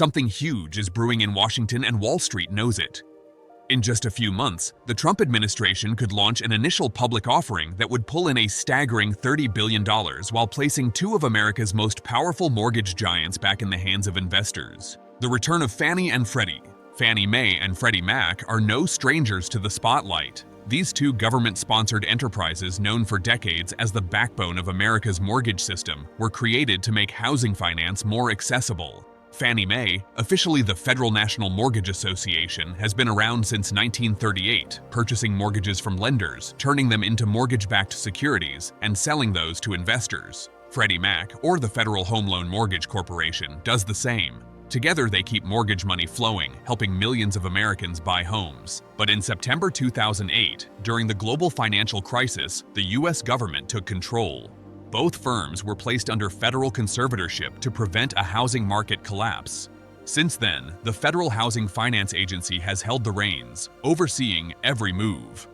Something huge is brewing in Washington, and Wall Street knows it. In just a few months, the Trump administration could launch an initial public offering that would pull in a staggering $30 billion while placing two of America's most powerful mortgage giants back in the hands of investors. The return of Fannie and Freddie. Fannie Mae and Freddie Mac are no strangers to the spotlight. These two government-sponsored enterprises, known for decades as the backbone of America's mortgage system, were created to make housing finance more accessible. Fannie Mae, officially the Federal National Mortgage Association, has been around since 1938, purchasing mortgages from lenders, turning them into mortgage-backed securities, and selling those to investors. Freddie Mac, or the Federal Home Loan Mortgage Corporation, does the same. Together, they keep mortgage money flowing, helping millions of Americans buy homes. But in September 2008, during the global financial crisis, the U.S. government took control. Both firms were placed under federal conservatorship to prevent a housing market collapse. Since then, the Federal Housing Finance Agency has held the reins, overseeing every move.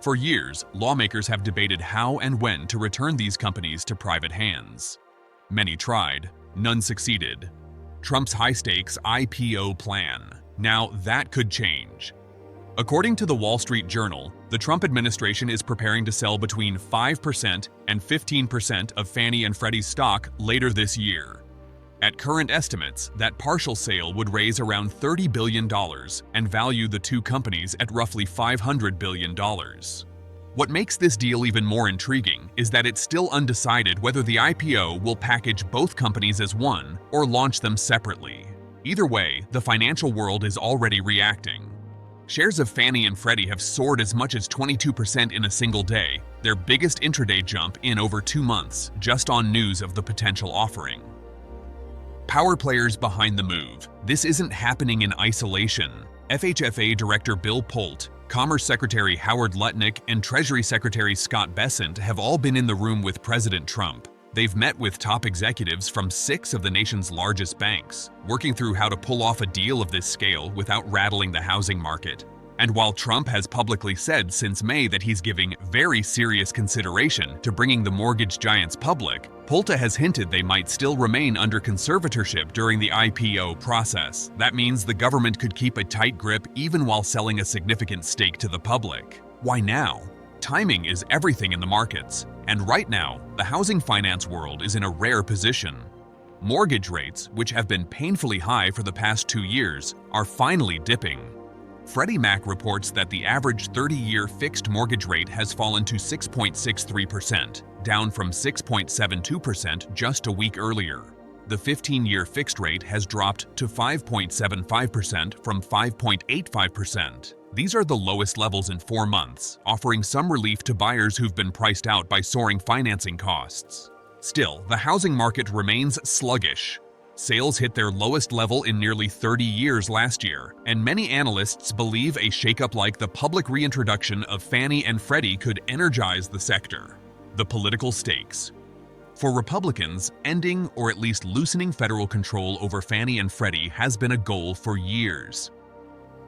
For years, lawmakers have debated how and when to return these companies to private hands. Many tried, none succeeded. Trump's high-stakes IPO plan. Now that could change. According to the Wall Street Journal, the Trump administration is preparing to sell between 5% and 15% of Fannie and Freddie's stock later this year. At current estimates, that partial sale would raise around $30 billion and value the two companies at roughly $500 billion. What makes this deal even more intriguing is that it's still undecided whether the IPO will package both companies as one or launch them separately. Either way, the financial world is already reacting. Shares of Fannie and Freddie have soared as much as 22% in a single day, their biggest intraday jump in over 2 months, just on news of the potential offering. Power players behind the move. This isn't happening in isolation. FHFA Director Bill Polt, Commerce Secretary Howard Lutnick, and Treasury Secretary Scott Bessent have all been in the room with President Trump. They've met with top executives from 6 of the nation's largest banks, working through how to pull off a deal of this scale without rattling the housing market. And while Trump has publicly said since May that he's giving very serious consideration to bringing the mortgage giants public, Polta has hinted they might still remain under conservatorship during the IPO process. That means the government could keep a tight grip even while selling a significant stake to the public. Why now? Timing is everything in the markets, and right now, the housing finance world is in a rare position. Mortgage rates, which have been painfully high for the past 2 years, are finally dipping. Freddie Mac reports that the average 30-year fixed mortgage rate has fallen to 6.63%, down from 6.72% just a week earlier. The 15-year fixed rate has dropped to 5.75% from 5.85%. These are the lowest levels in 4 months, offering some relief to buyers who've been priced out by soaring financing costs. Still, the housing market remains sluggish. Sales hit their lowest level in nearly 30 years last year, and many analysts believe a shakeup like the public reintroduction of Fannie and Freddie could energize the sector. The political stakes. For Republicans, ending or at least loosening federal control over Fannie and Freddie has been a goal for years.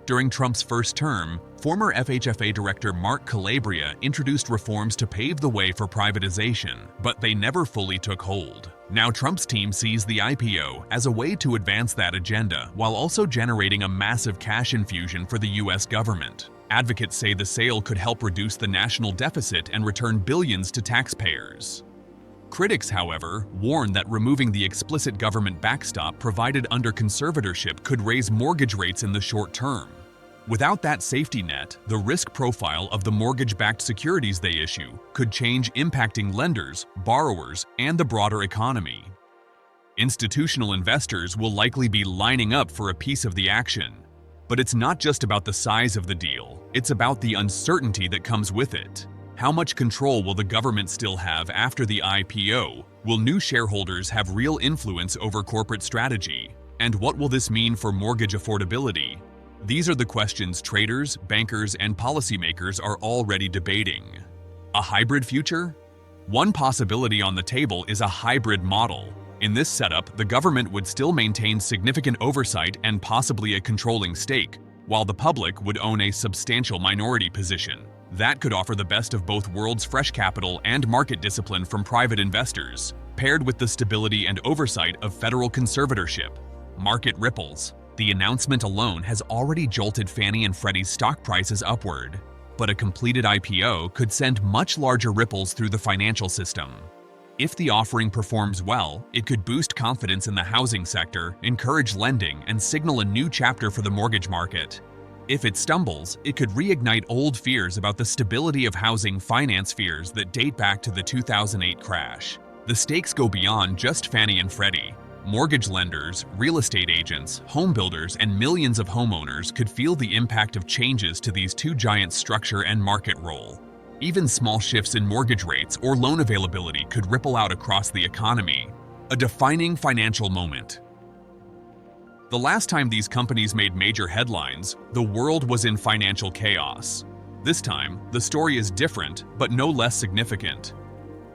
During Trump's first term, former FHFA Director Mark Calabria introduced reforms to pave the way for privatization, but they never fully took hold. Now Trump's team sees the IPO as a way to advance that agenda while also generating a massive cash infusion for the U.S. government. Advocates say the sale could help reduce the national deficit and return billions to taxpayers. Critics, however, warn that removing the explicit government backstop provided under conservatorship could raise mortgage rates in the short term. Without that safety net, the risk profile of the mortgage-backed securities they issue could change, impacting lenders, borrowers, and the broader economy. Institutional investors will likely be lining up for a piece of the action. But it's not just about the size of the deal, it's about the uncertainty that comes with it. How much control will the government still have after the IPO? Will new shareholders have real influence over corporate strategy? And what will this mean for mortgage affordability? These are the questions traders, bankers, and policymakers are already debating. A hybrid future? One possibility on the table is a hybrid model. In this setup, the government would still maintain significant oversight and possibly a controlling stake, while the public would own a substantial minority position. That could offer the best of both worlds: fresh capital and market discipline from private investors, paired with the stability and oversight of federal conservatorship. Market ripples. The announcement alone has already jolted Fannie and Freddie's stock prices upward, but a completed IPO could send much larger ripples through the financial system. If the offering performs well, it could boost confidence in the housing sector, encourage lending, and signal a new chapter for the mortgage market. If it stumbles, it could reignite old fears about the stability of housing finance fears that date back to the 2008 crash. The stakes go beyond just Fannie and Freddie. Mortgage lenders, real estate agents, home builders, and millions of homeowners could feel the impact of changes to these two giants' structure and market role. Even small shifts in mortgage rates or loan availability could ripple out across the economy. A defining financial moment. The last time these companies made major headlines, the world was in financial chaos. This time, the story is different, but no less significant.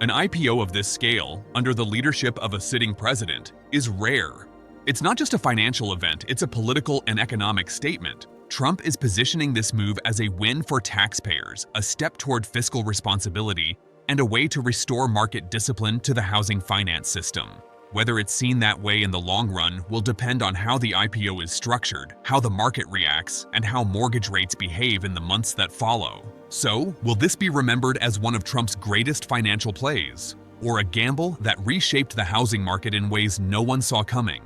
An IPO of this scale, under the leadership of a sitting president, is rare. It's not just a financial event, it's a political and economic statement. Trump is positioning this move as a win for taxpayers, a step toward fiscal responsibility, and a way to restore market discipline to the housing finance system. Whether it's seen that way in the long run will depend on how the IPO is structured, how the market reacts, and how mortgage rates behave in the months that follow. So, will this be remembered as one of Trump's greatest financial plays, or a gamble that reshaped the housing market in ways no one saw coming?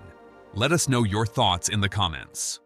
Let us know your thoughts in the comments.